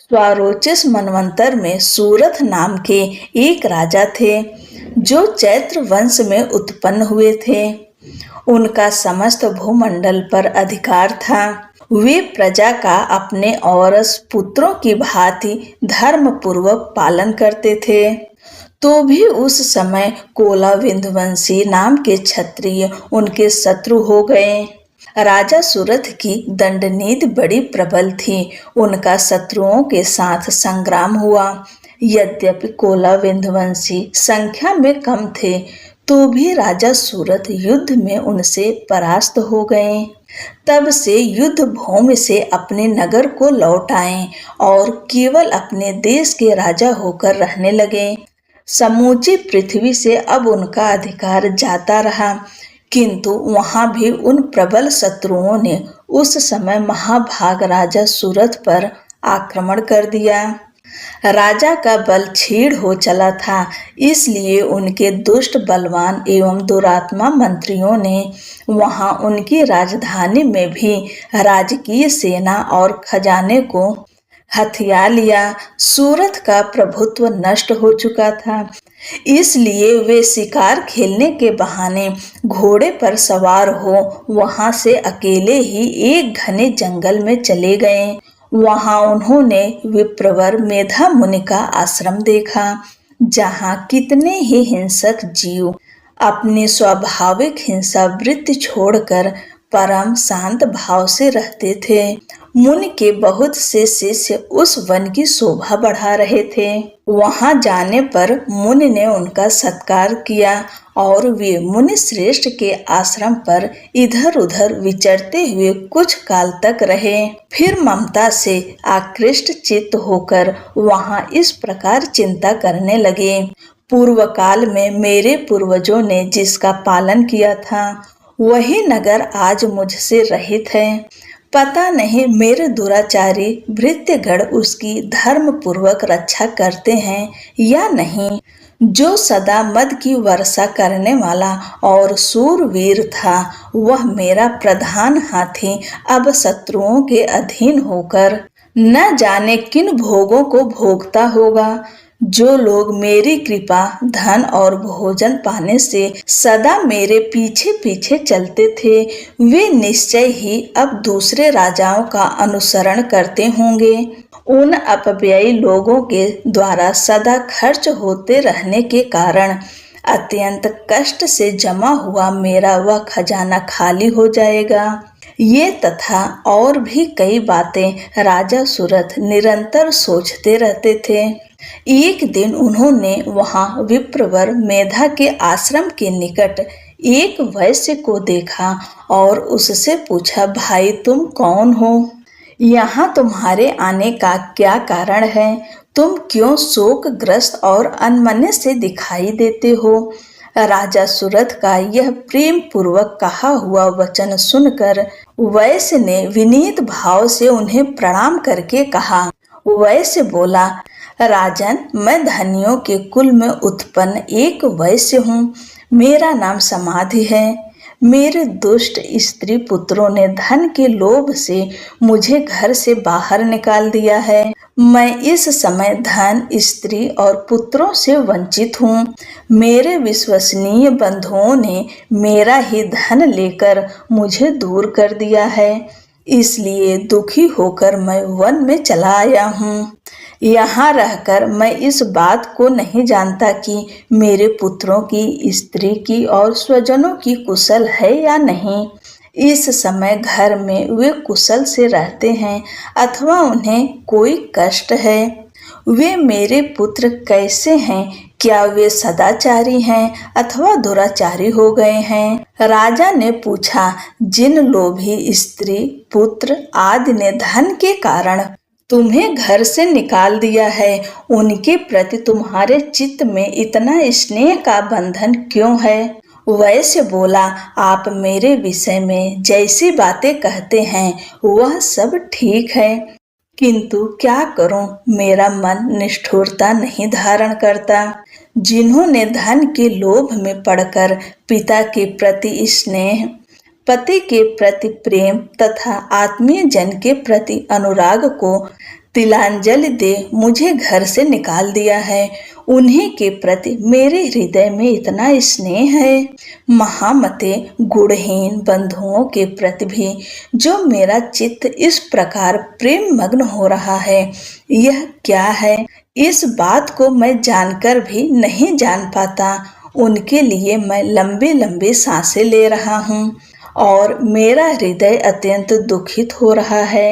स्वारोचिष मनवंतर में सूरथ नाम के एक राजा थे जो चैत्र वंश में उत्पन्न हुए थे। उनका समस्त भूमंडल पर अधिकार था। वे प्रजा का अपने औरस पुत्रों की भांति धर्म पूर्वक पालन करते थे। तो भी उस समय कोला विंध्यवंशी नाम के क्षत्रिय उनके शत्रु हो गए। राजा सूरथ की दंडनीति बड़ी प्रबल थी। उनका शत्रुओं के साथ संग्राम हुआ। यद्यपि कोला विंध्यवंशी संख्या में कम थे तो भी राजा सूरथ युद्ध में उनसे परास्त हो गए। तब से युद्ध भूमि से अपने नगर को लौट आए और केवल अपने देश के राजा होकर रहने लगे। समूची पृथ्वी से अब उनका अधिकार जाता रहा, किंतु वहां भी उन प्रबल शत्रुओं ने उस समय महाभाग राजा सूरथ पर आक्रमण कर दिया। राजा का बल क्षीण हो चला था, इसलिए उनके दुष्ट, बलवान एवं दुरात्मा मंत्रियों ने वहां उनकी राजधानी में भी राजकीय सेना और खजाने को हथिया लिया। सूरथ का प्रभुत्व नष्ट हो चुका था, इसलिए वे शिकार खेलने के बहाने घोड़े पर सवार हो वहां से अकेले ही एक घने जंगल में चले गए। वहां उन्होंने विप्रवर मेधा मुनि का आश्रम देखा, जहां कितने ही हिंसक जीव अपनी स्वाभाविक हिंसा वृत्ति छोड़कर परम शांत भाव से रहते थे। मुनि के बहुत से शिष्य उस वन की शोभा बढ़ा रहे थे। वहां जाने पर मुनि ने उनका सत्कार किया और वे मुनि श्रेष्ठ के आश्रम पर इधर उधर विचरते हुए कुछ काल तक रहे। फिर ममता से आकृष्ट चित्त होकर वहां इस प्रकार चिंता करने लगे, पूर्व काल में मेरे पूर्वजों ने जिसका पालन किया था वही नगर आज मुझसे रहित है। पता नहीं मेरे दुराचारी भृत्यगण उसकी धर्म पूर्वक रक्षा करते हैं या नहीं। जो सदा मद की वर्षा करने वाला और सूरवीर था वह मेरा प्रधान हाथी अब शत्रुओं के अधीन होकर न जाने किन भोगों को भोगता होगा। जो लोग मेरी कृपा धन और भोजन पाने से सदा मेरे पीछे पीछे चलते थे वे निश्चय ही अब दूसरे राजाओं का अनुसरण करते होंगे। उन अपव्ययी लोगों के द्वारा सदा खर्च होते रहने के कारण अत्यंत कष्ट से जमा हुआ मेरा वह खजाना खाली हो जाएगा। ये तथा और भी कई बातें राजा सूरथ निरंतर सोचते रहते थे। एक दिन उन्होंने वहां विप्रवर मेधा के आश्रम के निकट एक वैश्य को देखा और उससे पूछा, भाई तुम कौन हो? यहाँ तुम्हारे आने का क्या कारण है? तुम क्यों शोकग्रस्त और अनमने से दिखाई देते हो? राजा सूरथ का यह प्रेम पूर्वक कहा हुआ वचन सुनकर वैश्य ने विनीत भाव से उन्हें प्रणाम करके कहा। वैश्य बोला, राजन, मैं धनियों के कुल में उत्पन्न एक वैश्य हूँ। मेरा नाम समाधि है। मेरे दुष्ट स्त्री पुत्रों ने धन के लोभ से मुझे घर से बाहर निकाल दिया है। मैं इस समय धन, स्त्री और पुत्रों से वंचित हूँ। मेरे विश्वसनीय बंधुओं ने मेरा ही धन लेकर मुझे दूर कर दिया है। इसलिए दुखी होकर मैं वन में चला आया हूँ। यहाँ रहकर मैं इस बात को नहीं जानता कि मेरे पुत्रों की, स्त्री की और स्वजनों की कुशल है या नहीं। इस समय घर में वे कुशल से रहते हैं अथवा उन्हें कोई कष्ट है। वे मेरे पुत्र कैसे हैं? क्या वे सदाचारी हैं अथवा दुराचारी हो गए हैं? राजा ने पूछा, जिन लोभी स्त्री, पुत्र आदि ने धन के कारण तुम्हें घर से निकाल दिया है उनके प्रति तुम्हारे चित्त में इतना स्नेह का बंधन क्यों है? वैश्य बोला, आप मेरे विषय में जैसी बातें कहते हैं वह सब ठीक है, किंतु क्या करूं, मेरा मन निष्ठुरता नहीं धारण करता। जिन्होंने धन के लोभ में पड़कर पिता के प्रति स्नेह, पति के प्रति प्रेम तथा आत्मीय जन के प्रति अनुराग को तिलांजलि दे मुझे घर से निकाल दिया है, उन्हीं के प्रति मेरे हृदय में इतना स्नेह है। महामते, गुणहीन बंधुओं के प्रति भी जो मेरा चित्त इस प्रकार प्रेम मग्न हो रहा है, यह क्या है? इस बात को मैं जानकर भी नहीं जान पाता। उनके लिए मैं लंबी लंबी सांसें ले रहा हूँ और मेरा हृदय अत्यंत दुखित हो रहा है।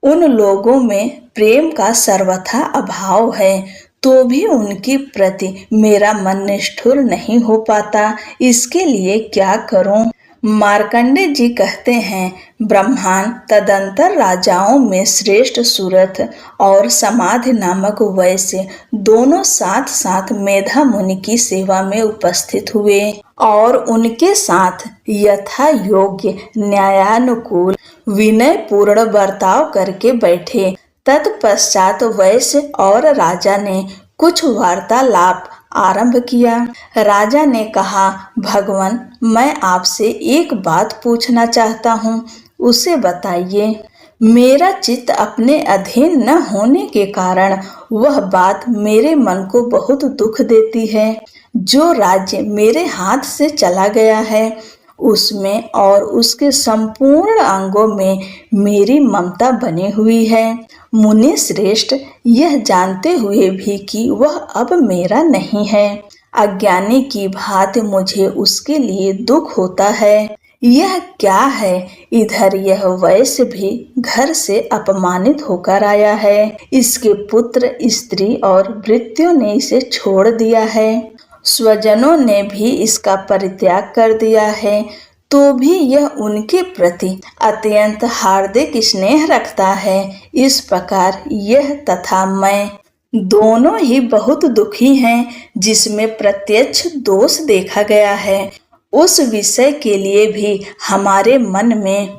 उन लोगों में प्रेम का सर्वथा अभाव है, तो भी उनके प्रति मेरा मन निष्ठुर नहीं हो पाता। इसके लिए क्या करूं? मार्कंडे जी कहते हैं, ब्रह्मांड तदंतर राजाओं में श्रेष्ठ सूरथ और समाधि नामक वैश्य दोनों साथ साथ मेधा मुनि की सेवा में उपस्थित हुए और उनके साथ यथा योग्य न्यायानुकूल विनय पूर्ण बर्ताव करके बैठे। तत्पश्चात वैश्य और राजा ने कुछ वार्तालाप आरंभ किया। राजा ने कहा, भगवान, मैं आपसे एक बात पूछना चाहता हूँ, उसे बताइए। मेरा चित्त अपने अधीन न होने के कारण वह बात मेरे मन को बहुत दुख देती है। जो राज्य मेरे हाथ से चला गया है उसमें और उसके संपूर्ण अंगों में मेरी ममता बनी हुई है। मुनि श्रेष्ठ, यह जानते हुए भी कि वह अब मेरा नहीं है, अज्ञानी की भांति मुझे उसके लिए दुख होता है। यह क्या है? इधर यह वैश्य भी घर से अपमानित होकर आया है। इसके पुत्र, स्त्री और भृत्यों ने इसे छोड़ दिया है। स्वजनों ने भी इसका परित्याग कर दिया है, तो भी यह उनके प्रति अत्यंत हार्दिक स्नेह रखता है। इस प्रकार यह तथा मैं दोनों ही बहुत दुखी हैं, जिसमें प्रत्यक्ष दोष देखा गया है। उस विषय के लिए भी हमारे मन में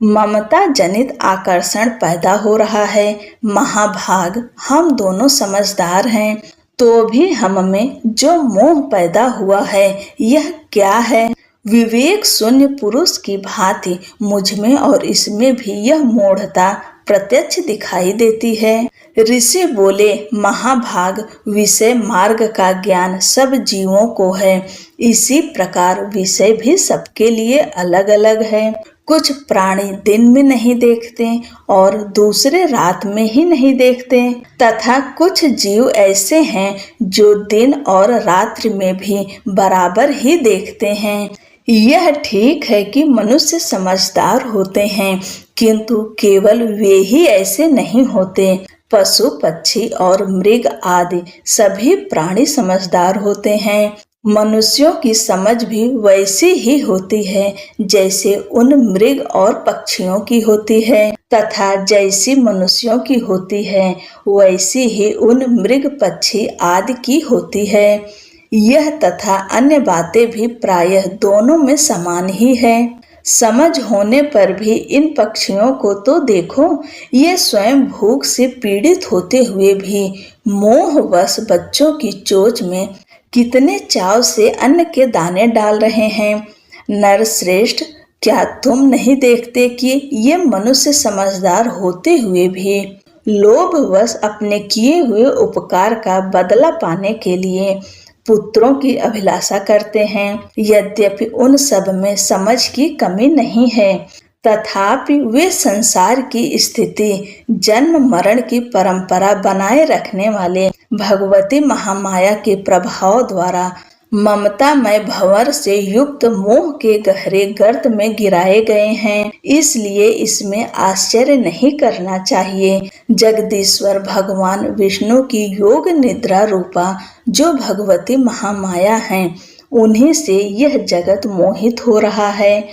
ममता जनित आकर्षण पैदा हो रहा है। महाभाग, हम दोनों समझदार हैं, तो भी हम में जो मोह पैदा हुआ है यह क्या है? विवेक शून्य पुरुष की भांति मुझ में और इसमें भी यह मूढ़ता प्रत्यक्ष दिखाई देती है। ऋषि बोले, महाभाग, विषय मार्ग का ज्ञान सब जीवों को है। इसी प्रकार विषय भी सबके लिए अलग अलग है। कुछ प्राणी दिन में नहीं देखते और दूसरे रात में ही नहीं देखते, तथा कुछ जीव ऐसे हैं जो दिन और रात्रि में भी बराबर ही देखते हैं। यह ठीक है कि मनुष्य समझदार होते हैं, किंतु केवल वे ही ऐसे नहीं होते। पशु, पक्षी और मृग आदि सभी प्राणी समझदार होते हैं। मनुष्यों की समझ भी वैसी ही होती है जैसे उन मृग और पक्षियों की होती है, तथा जैसी मनुष्यों की होती है वैसी ही उन मृग, पक्षी आदि की होती है। यह तथा अन्य बातें भी प्रायः दोनों में समान ही है। समझ होने पर भी इन पक्षियों को तो देखो, ये स्वयं भूख से पीड़ित होते हुए भी मोहवश बच्चों की चोंच में कितने चाव से अन्न के दाने डाल रहे हैं। नरश्रेष्ठ, क्या तुम नहीं देखते कि ये मनुष्य समझदार होते हुए भी लोभवश अपने किए हुए उपकार का बदला पाने के लिए पुत्रों की अभिलाषा करते हैं? यद्यपि उन सब में समझ की कमी नहीं है, तथापि वे संसार की स्थिति, जन्म मरण की परंपरा बनाए रखने वाले भगवती महामाया के प्रभाव द्वारा ममतामय भंवर से युक्त मोह के गहरे गर्त में गिराए गए हैं। इसलिए इसमें आश्चर्य नहीं करना चाहिए। जगदीश्वर भगवान विष्णु की योग निद्रा रूपा जो भगवती महामाया हैं, उन्हीं से यह जगत मोहित हो रहा है।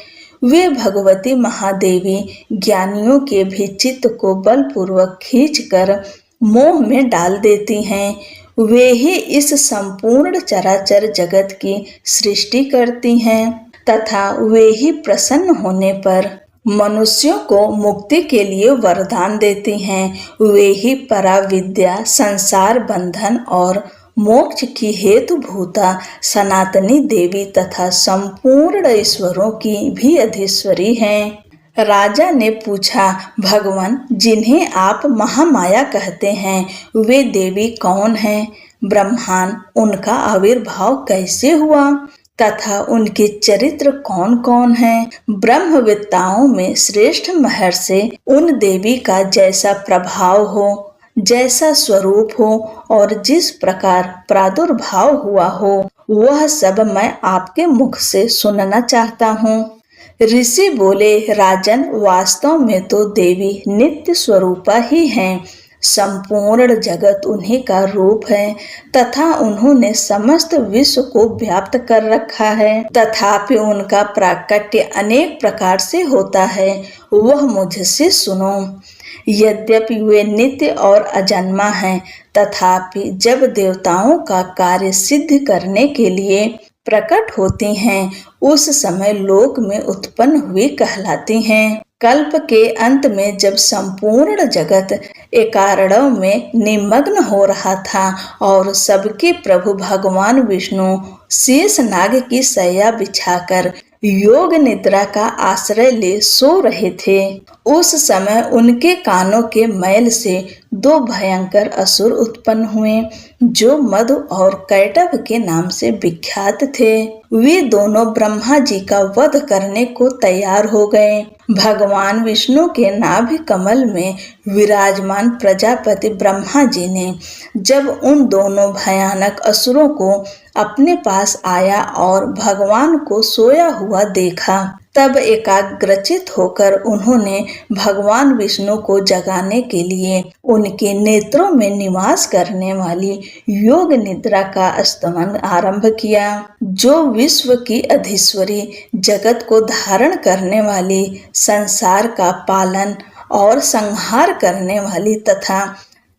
वे भगवती महादेवी ज्ञानियों के भी चित्त को बलपूर्वक खींचकर मोह में डाल देती हैं। वे ही इस संपूर्ण चराचर जगत की सृष्टि करती हैं, तथा वे ही प्रसन्न होने पर मनुष्यों को मुक्ति के लिए वरदान देती हैं। वे ही पराविद्या, संसार बंधन और मोक्ष की हेतु भूता सनातनी देवी तथा संपूर्ण ईश्वरों की भी अधीश्वरी हैं। राजा ने पूछा, भगवान, जिन्हें आप महामाया कहते हैं, वे देवी कौन हैं? ब्रह्मांड, उनका आविर्भाव कैसे हुआ तथा उनके चरित्र कौन कौन हैं? ब्रह्मवेत्ताओं में श्रेष्ठ महर्षि उन देवी का जैसा प्रभाव हो, जैसा स्वरूप हो और जिस प्रकार प्रादुर्भाव हुआ हो, वह सब मैं आपके मुख से सुनना चाहता हूँ। ऋषि बोले, राजन, वास्तव में तो देवी नित्य स्वरूपा ही हैं। संपूर्ण जगत उन्हीं का रूप है तथा उन्होंने समस्त विश्व को व्याप्त कर रखा है। तथापि उनका प्राकट्य अनेक प्रकार से होता है, वह मुझसे सुनो। यद्यपि वे नित्य और अजन्मा हैं, तथापि जब देवताओं का कार्य सिद्ध करने के लिए प्रकट होती हैं, उस समय लोक में उत्पन्न हुई कहलाती हैं। कल्प के अंत में जब संपूर्ण जगत एकारणव में निमग्न हो रहा था और सबके प्रभु भगवान विष्णु शेष नाग की शैया बिछाकर योग निद्रा का आश्रय ले सो रहे थे, उस समय उनके कानों के मैल से दो भयंकर असुर उत्पन्न हुए, जो मधु और कैटभ के नाम से विख्यात थे। वे दोनों ब्रह्मा जी का वध करने को तैयार हो गए। भगवान विष्णु के नाभि कमल में विराजमान प्रजापति ब्रह्मा जी ने जब उन दोनों भयानक असुरों को अपने पास आया और भगवान को सोया हुआ देखा, तब एकाग्रचित होकर उन्होंने भगवान विष्णु को जगाने के लिए उनके नेत्रों में निवास करने वाली योग निद्रा का स्तमन आरंभ किया, जो विश्व की अधीश्वरी, जगत को धारण करने वाली, संसार का पालन और संहार करने वाली तथा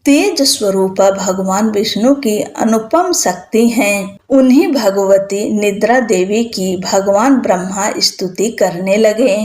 तेज स्वरूपा भगवान विष्णु की अनुपम शक्ति हैं। उन्हीं भगवती निद्रा देवी की भगवान ब्रह्मा स्तुति करने लगे।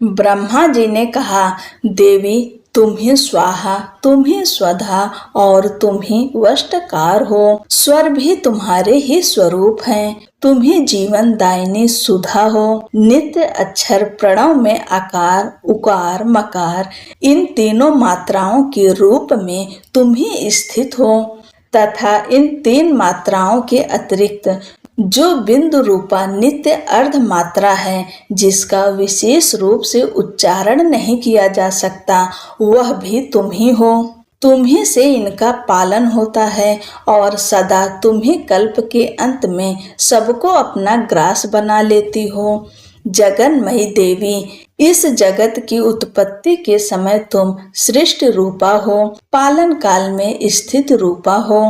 ब्रह्मा जी ने कहा, देवी तुम ही स्वाहा, तुम ही स्वधा और तुम ही वष्टकार हो। स्वर भी तुम्हारे ही स्वरूप हैं। तुम ही जीवन दायिनी सुधा हो। नित्य अक्षर प्रणव में आकार, उकार, मकार इन तीनों मात्राओं के रूप में तुम ही स्थित हो तथा इन तीन मात्राओं के अतिरिक्त जो बिंदु रूपा नित्य अर्ध मात्रा है, जिसका विशेष रूप से उच्चारण नहीं किया जा सकता, वह भी तुम ही हो। तुम ही से इनका पालन होता है और सदा तुम ही कल्प के अंत में सबको अपना ग्रास बना लेती हो। जगन्मयी देवी, इस जगत की उत्पत्ति के समय तुम सृष्टि रूपा हो, पालन काल में स्थित रूपा हो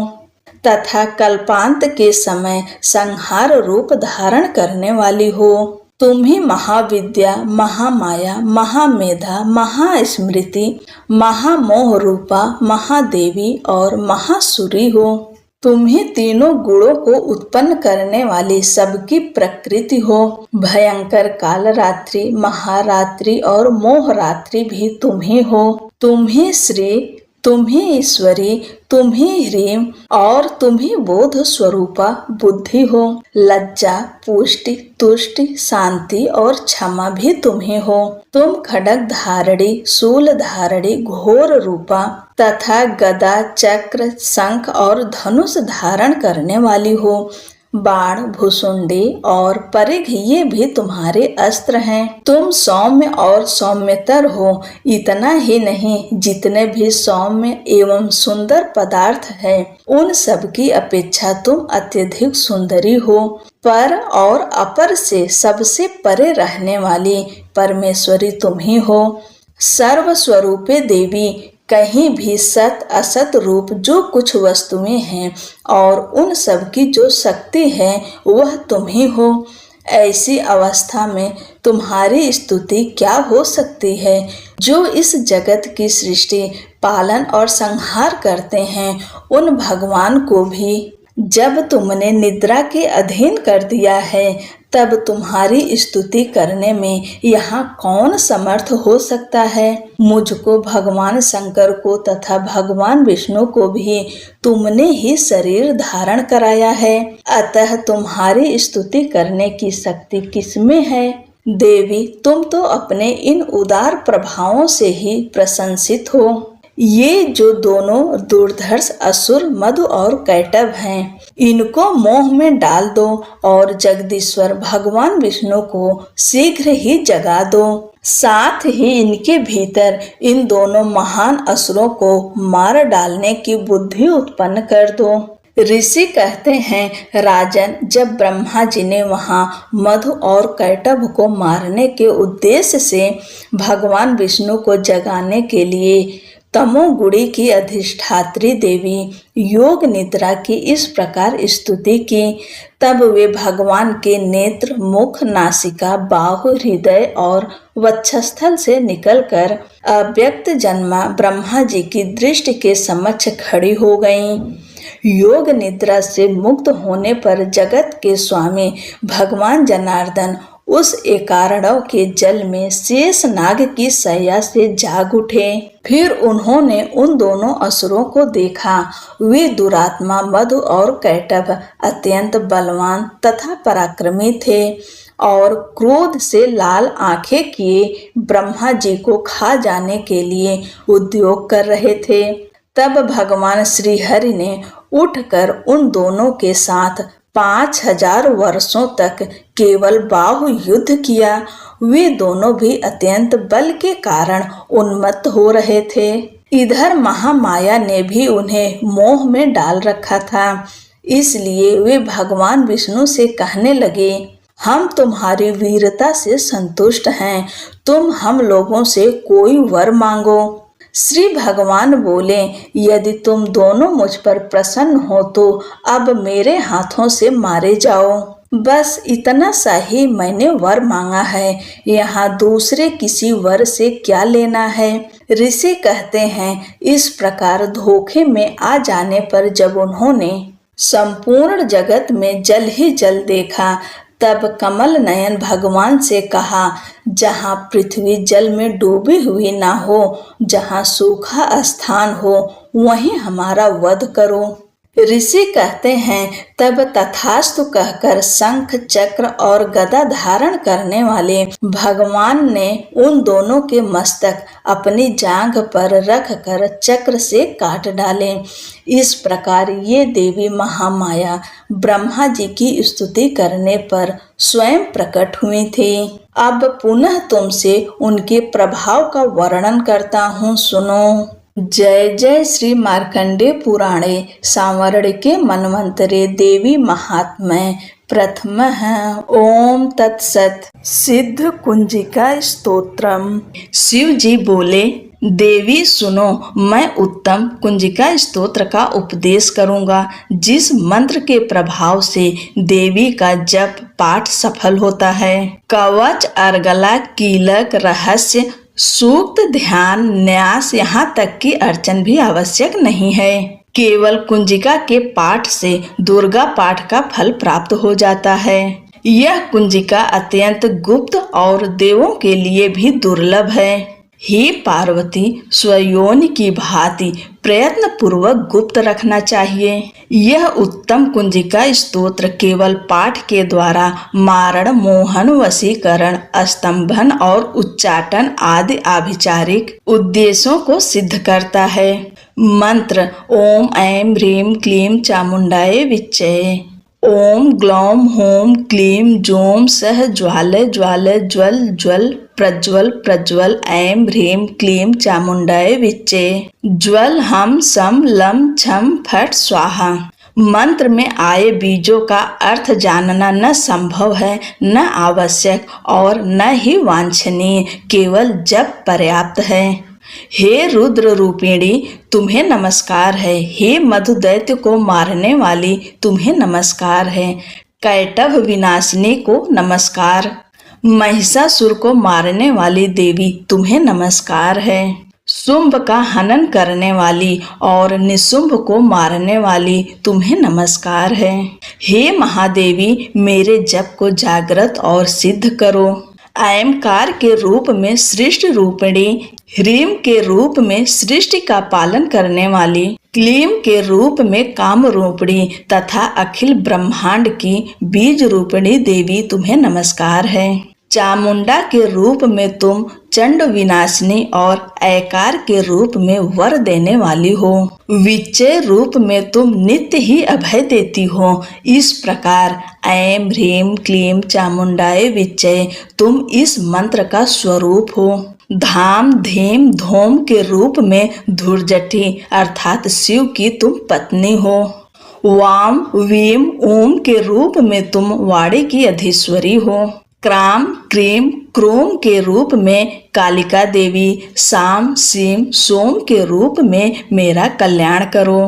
तथा कल्पांत के समय संहार रूप धारण करने वाली हो। तुम ही महाविद्या, महामाया, महामेधा, महास्मृति, महामोह रूपा, महादेवी और महासुरी हो। तुम ही तीनों गुणों को उत्पन्न करने वाली सबकी प्रकृति हो। भयंकर काल रात्रि, महारात्रि और मोह रात्रि भी तुम ही हो। तुम ही श्री, तुम ही ईश्वरी, तुम ही ह्रीम और तुम ही बोध स्वरूपा बुद्धि हो। लज्जा, पुष्टि, तुष्टि, शांति और क्षमा भी तुम ही हो। तुम खड्ग धारणी, शूल धारणी, घोर रूपा तथा गदा, चक्र, शंख और धनुष धारण करने वाली हो। बाण, भुसुंडी और परिघ ये भी तुम्हारे अस्त्र हैं। तुम सौम्य और सौम्यतर हो। इतना ही नहीं, जितने भी सौम्य एवं सुंदर पदार्थ हैं, उन सब की अपेक्षा तुम अत्यधिक सुंदरी हो। पर और अपर से सबसे परे रहने वाली परमेश्वरी तुम ही हो। सर्व स्वरूपे देवी, कहीं भी सत असत रूप जो कुछ वस्तुएं हैं और उन सब की जो शक्ति है, वह तुम ही हो। ऐसी अवस्था में तुम्हारी स्तुति क्या हो सकती है। जो इस जगत की सृष्टि, पालन और संहार करते हैं, उन भगवान को भी जब तुमने निद्रा के अधीन कर दिया है, तब तुम्हारी स्तुति करने में यहाँ कौन समर्थ हो सकता है। मुझको, भगवान शंकर को तथा भगवान विष्णु को भी तुमने ही शरीर धारण कराया है, अतः तुम्हारी स्तुति करने की शक्ति किसमें है। देवी, तुम तो अपने इन उदार प्रभावों से ही प्रशंसित हो। ये जो दोनों दुर्धर्ष असुर मधु और कैटभ हैं, इनको मोह में डाल दो और जगदीश्वर भगवान विष्णु को शीघ्र ही जगा दो। साथ ही इनके भीतर इन दोनों महान असुरों को मार डालने की बुद्धि उत्पन्न कर दो। ऋषि कहते हैं, राजन, जब ब्रह्मा जी ने वहां मधु और कैटभ को मारने के उद्देश्य से भगवान विष्णु को जगाने के लिए तमोगुणी की अधिष्ठात्री देवी योग निद्रा की इस प्रकार स्तुति की, तब वे भगवान के नेत्र, मुख, नासिका, बाहु, हृदय और वक्षस्थल से निकलकर अव्यक्त जन्मा ब्रह्मा जी की दृष्टि के समक्ष खड़ी हो गईं। योग निद्रा से मुक्त होने पर जगत के स्वामी भगवान जनार्दन उस एकारणव के जल में शेष नाग की शैया से जाग उठे। फिर उन्होंने उन दोनों असुरों को देखा। वे दुरात्मा मधु और कैटभ अत्यंत बलवान तथा पराक्रमी थे और क्रोध से लाल आंखें किए ब्रह्मा जी को खा जाने के लिए उद्योग कर रहे थे। तब भगवान श्री हरि ने उठकर उन दोनों के साथ 5000 वर्षों तक केवल बाहु युद्ध किया। वे दोनों भी अत्यंत बल के कारण उन्मत्त हो रहे थे। इधर महामाया ने भी उन्हें मोह में डाल रखा था, इसलिए वे भगवान विष्णु से कहने लगे, हम तुम्हारी वीरता से संतुष्ट हैं, तुम हम लोगों से कोई वर मांगो। श्री भगवान बोले, यदि तुम दोनों मुझ पर प्रसन्न हो तो अब मेरे हाथों से मारे जाओ। बस इतना सा ही मैंने वर मांगा है, यहाँ दूसरे किसी वर से क्या लेना है। ऋषि कहते हैं, इस प्रकार धोखे में आ जाने पर जब उन्होंने संपूर्ण जगत में जल ही जल देखा, तब कमल नयन भगवान से कहा, जहाँ पृथ्वी जल में डूबी हुई ना हो, जहाँ सूखा स्थान हो, वहीं हमारा वध करो। ऋषि कहते हैं, तब तथास्तु कहकर शंख चक्र और गदा धारण करने वाले भगवान ने उन दोनों के मस्तक अपनी जांघ पर रख कर चक्र से काट डाले। इस प्रकार ये देवी महामाया ब्रह्मा जी की स्तुति करने पर स्वयं प्रकट हुई थी। अब पुनः तुमसे उनके प्रभाव का वर्णन करता हूँ, सुनो। जय जय श्री मार्कंडे पुराणे सांवरणिके मन्वंतरे देवी महात्म्य प्रथम ओम तत्सत। सिद्ध कुंजिका स्तोत्रम। शिव जी बोले, देवी सुनो, मैं उत्तम कुंजिका स्तोत्र का उपदेश करूंगा, जिस मंत्र के प्रभाव से देवी का जप पाठ सफल होता है। कवच, अर्गला, कीलक, रहस्य, सूक्त, ध्यान, न्यास, यहाँ तक कि अर्चन भी आवश्यक नहीं है। केवल कुंजिका के पाठ से दुर्गा पाठ का फल प्राप्त हो जाता है। यह कुंजिका अत्यंत गुप्त और देवों के लिए भी दुर्लभ है। हे पार्वती, स्वयोनि की भांति प्रयत्न पूर्वक गुप्त रखना चाहिए। यह उत्तम कुंजिका स्तोत्र केवल पाठ के द्वारा मारण, मोहन, वशीकरण, स्तंभन और उच्चाटन आदि आभिचारिक उद्देश्यों को सिद्ध करता है। मंत्र: ओम ऐं ह्रीं क्लीं चामुंडाय विच्चे। ओम ग्लौम होम क्लीं जूं सह ज्वाल ज्वाल ज्वल ज्वल प्रज्वल प्रज्वल ऐं ह्रीं क्लीं चामुंडाय विच्चे। ज्वल हम सम लम छम फट स्वाहा। मंत्र में आए बीजों का अर्थ जानना न संभव है, न आवश्यक और न ही वांछनीय, केवल जप पर्याप्त है। हे रुद्र रूपिणी, तुम्हें नमस्कार है। हे मधु दैत्य को मारने वाली, तुम्हें नमस्कार है। कैटभ विनाशिनी को नमस्कार। महिषासुर को मारने वाली देवी, तुम्हें नमस्कार है। शुंभ का हनन करने वाली और निशुंभ को मारने वाली, तुम्हें नमस्कार है। हे महादेवी, मेरे जप को जागृत और सिद्ध करो। ऐमकार के रूप में सृष्टि रूपिणी, ह्रीम के रूप में सृष्टि का पालन करने वाली, क्लीम के रूप में काम रूपिणी तथा अखिल ब्रह्मांड की बीज रूपिणी देवी, तुम्हें नमस्कार है। चामुंडा के रूप में तुम चंड विनाशिनी और ऐकार के रूप में वर देने वाली हो। विच्चय रूप में तुम नित्य ही अभय देती हो। इस प्रकार ऐं ह्रीं क्लीं चामुंडाय विच्चय, तुम इस मंत्र का स्वरूप हो। धाम, धीम, धोम के रूप में धुर्जटी अर्थात शिव की तुम पत्नी हो। वाम, वीम, ओम के रूप में तुम वाणी की अधीश्वरी हो। क्राम, क्रीम, क्रोम के रूप में कालिका देवी, साम, सीम, सोम के रूप में मेरा कल्याण करो।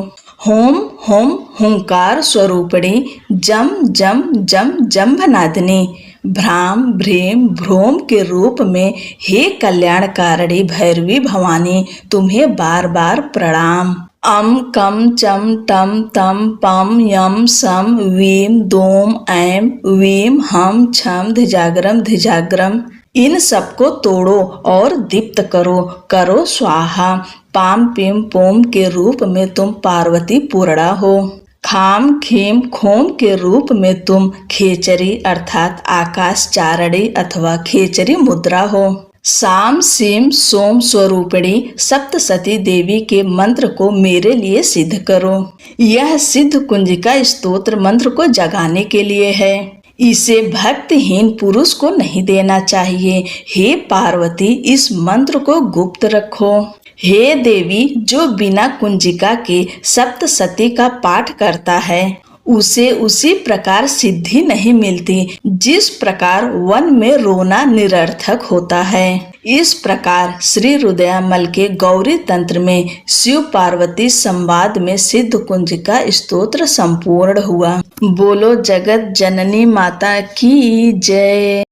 होम, होम, हुंकार स्वरूपिणी, जम, जम, जम, जम्भनादिनी, भ्राम, भ्रीम, भ्रोम के रूप में हे कल्याणकारिणी भैरवी भवानी, तुम्हें बार बार प्रणाम। अम, कम, चम, टम, तम, पम, यम, सम, वीम, दोम, ऐम, वीम, हम, छम, धिजाग्रम, धिजाग्रम, इन सबको तोड़ो और दीप्त करो। करो स्वाहा। पाम, पीम, पोम के रूप में तुम पार्वती पूर्णा हो। खाम, खीम, खोम के रूप में तुम खेचरी अर्थात आकाश चारणी अथवा खेचरी मुद्रा हो। साम, सीम, सोम स्वरूपिणी सप्तसती देवी के मंत्र को मेरे लिए सिद्ध करो। यह सिद्ध कुंजिका स्तोत्र मंत्र को जगाने के लिए है। इसे भक्तहीन पुरुष को नहीं देना चाहिए। हे पार्वती, इस मंत्र को गुप्त रखो। हे देवी, जो बिना कुंजिका के सप्तसती का पाठ करता है उसे उसी प्रकार सिद्धि नहीं मिलती जिस प्रकार वन में रोना निरर्थक होता है। इस प्रकार श्री रुद्रयामल के गौरी तंत्र में शिव पार्वती संवाद में सिद्ध कुंज का स्तोत्र संपूर्ण हुआ। बोलो जगत जननी माता की जय।